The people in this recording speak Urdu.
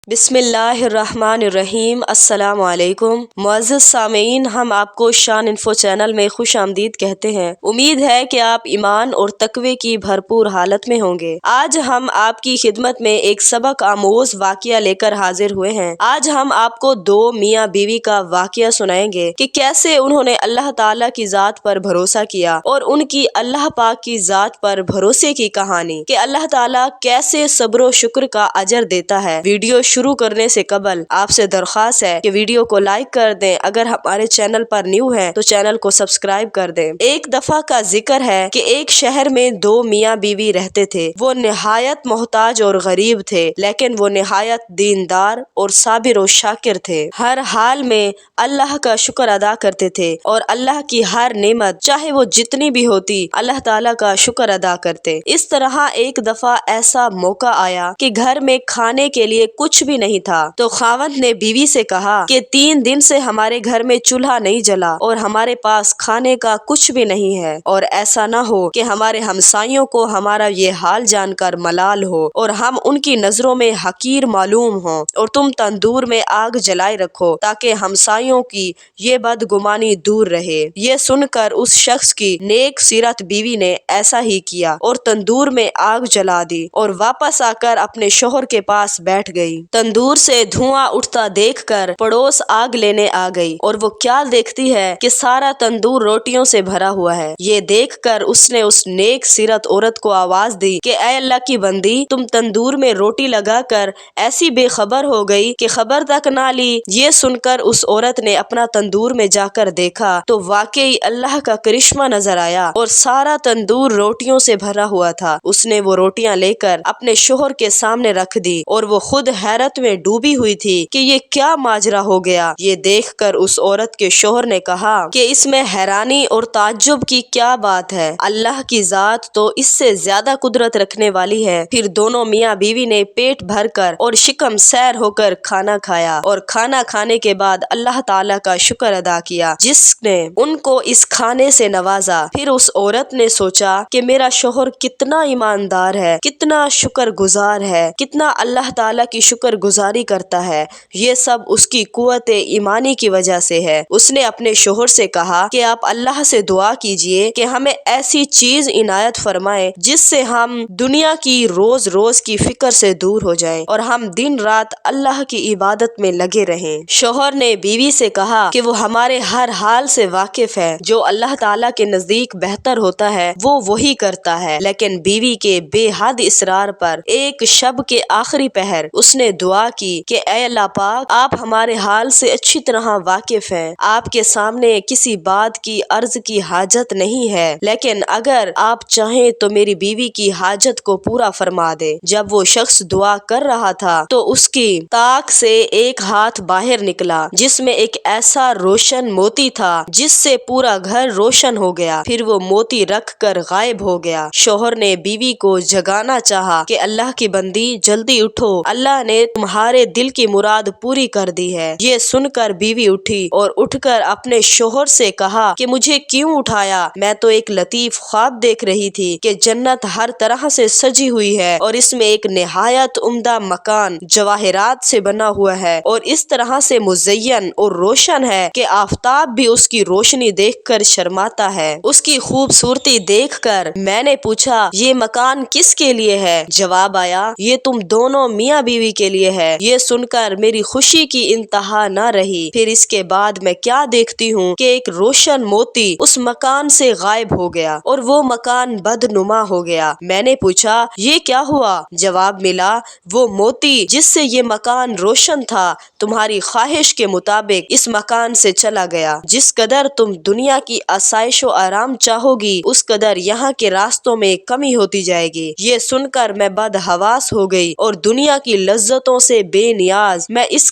بسم اللہ الرحمن الرحیم۔ السلام علیکم معزز سامعین، ہم آپ کو شان انفو چینل میں خوش آمدید کہتے ہیں۔ امید ہے کہ آپ ایمان اور تقوی کی بھرپور حالت میں ہوں گے۔ آج ہم آپ کی خدمت میں ایک سبق آموز واقعہ لے کر حاضر ہوئے ہیں۔ آج ہم آپ کو دو میاں بیوی کا واقعہ سنائیں گے کہ کیسے انہوں نے اللہ تعالیٰ کی ذات پر بھروسہ کیا اور ان کی اللہ پاک کی ذات پر بھروسے کی کہانی کہ اللہ تعالیٰ کیسے صبر و شکر کا اجر دیتا ہے۔ ویڈیو شروع کرنے سے قبل آپ سے درخواست ہے کہ ویڈیو کو لائک کر دیں، اگر ہمارے چینل پر نیو ہیں تو چینل کو سبسکرائب کر دیں۔ ایک دفعہ کا ذکر ہے کہ ایک شہر میں دو میاں بیوی رہتے تھے۔ وہ نہایت محتاج اور غریب تھے، لیکن وہ نہایت دیندار اور صابر و شاکر تھے۔ ہر حال میں اللہ کا شکر ادا کرتے تھے اور اللہ کی ہر نعمت چاہے وہ جتنی بھی ہوتی اللہ تعالیٰ کا شکر ادا کرتے۔ اس طرح ایک دفعہ ایسا موقع آیا کہ گھر میں کھانے کے لیے کچھ بھی نہیں تھا، تو خاوند نے بیوی سے کہا کہ 3 دن سے ہمارے گھر میں چولہا نہیں جلا اور ہمارے پاس کھانے کا کچھ بھی نہیں ہے، اور ایسا نہ ہو کہ ہمارے ہمسائیوں کو ہمارا یہ حال جان کر ملال ہو اور ہم ان کی نظروں میں حقیر معلوم ہوں، اور تم تندور میں آگ جلائے رکھو تاکہ ہمسائیوں کی یہ بدگمانی دور رہے۔ یہ سن کر اس شخص کی نیک سیرت بیوی نے ایسا ہی کیا اور تندور میں آگ جلا دی اور واپس آ کر اپنے شوہر کے پاس بیٹھ گئی۔ تندور سے دھواں اٹھتا دیکھ کر پڑوس آگ لینے آ گئی اور وہ کیا دیکھتی ہے کہ سارا تندور روٹیوں سے بھرا ہوا ہے۔ یہ دیکھ کر اس نے اس نیک سیرت عورت کو آواز دی کہ اے اللہ کی بندی، تم تندور میں روٹی لگا کر ایسی بے خبر ہو گئی کہ خبر تک نہ لی۔ یہ سن کر اس عورت نے اپنا تندور میں جا کر دیکھا تو واقعی اللہ کا کرشمہ نظر آیا اور سارا تندور روٹیوں سے بھرا ہوا تھا۔ اس نے وہ روٹیاں لے کر اپنے شوہر کے سامنے رکھ دی اور وہ خود حیرت میں ڈوبی ہوئی تھی کہ یہ کیا ماجرا ہو گیا۔ یہ دیکھ کر اس عورت کے شوہر نے کہا کہ اس میں حیرانی اور تعجب کی کیا بات ہے، اللہ کی ذات تو اس سے زیادہ قدرت رکھنے والی ہے۔ پھر دونوں میاں بیوی نے پیٹ بھر کر اور شکم سیر ہو کر کھانا کھایا اور کھانا کھانے کے بعد اللہ تعالیٰ کا شکر ادا کیا جس نے ان کو اس کھانے سے نوازا۔ پھر اس عورت نے سوچا کہ میرا شوہر کتنا ایماندار ہے، کتنا شکر گزار ہے، کتنا اللہ تعالیٰ کی شکر گزاری کرتا ہے، یہ سب اس کی قوت ایمانی کی وجہ سے ہے۔ اس نے اپنے شوہر سے کہا کہ آپ اللہ سے دعا کیجئے کہ ہمیں ایسی چیز عنایت فرمائے جس سے ہم دنیا کی روز روز کی فکر سے دور ہو جائیں اور ہم دن رات اللہ کی عبادت میں لگے رہیں۔ شوہر نے بیوی سے کہا کہ وہ ہمارے ہر حال سے واقف ہے، جو اللہ تعالیٰ کے نزدیک بہتر ہوتا ہے وہ وہی کرتا ہے۔ لیکن بیوی کے بے حد اصرار پر ایک شب کے آخری پہر اس نے دعا کی کہ اے اللہ پاک، آپ ہمارے حال سے اچھی طرح واقف ہیں، آپ کے سامنے کسی بات کی عرض کی حاجت نہیں ہے، لیکن اگر آپ چاہیں تو میری بیوی کی حاجت کو پورا فرما دے۔ جب وہ شخص دعا کر رہا تھا تو اس کی طاق سے ایک ہاتھ باہر نکلا جس میں ایک ایسا روشن موتی تھا جس سے پورا گھر روشن ہو گیا، پھر وہ موتی رکھ کر غائب ہو گیا۔ شوہر نے بیوی کو جگانا چاہا کہ اللہ کی بندی جلدی اٹھو، اللہ نے تمہارے دل کی مراد پوری کر دی ہے۔ یہ سن کر بیوی اٹھی اور اٹھ کر اپنے شوہر سے کہا کہ مجھے کیوں اٹھایا؟ میں تو ایک لطیف خواب دیکھ رہی تھی کہ جنت ہر طرح سے سجی ہوئی ہے اور اس میں ایک نہایت عمدہ مکان جواہرات سے بنا ہوا ہے اور اس طرح سے مزین اور روشن ہے کہ آفتاب بھی اس کی روشنی دیکھ کر شرماتا ہے۔ اس کی خوبصورتی دیکھ کر میں نے پوچھا یہ مکان کس کے لیے ہے؟ جواب آیا یہ تم دونوں میاں بیوی کے لیے ہے۔ یہ سن کر میری خوشی کی انتہا نہ رہی۔ پھر اس کے بعد میں کیا دیکھتی ہوں کہ ایک روشن موتی اس مکان سے غائب ہو گیا اور وہ مکان بدنما ہو گیا۔ میں نے پوچھا یہ کیا ہوا؟ جواب ملا وہ موتی جس سے یہ مکان روشن تھا تمہاری خواہش کے مطابق اس مکان سے چلا گیا۔ جس قدر تم دنیا کی آسائش و آرام چاہو گی اس قدر یہاں کے راستوں میں کمی ہوتی جائے گی۔ یہ سن کر میں بدحواس ہو گئی اور دنیا کی لذتوں سے بے نیاز میں اس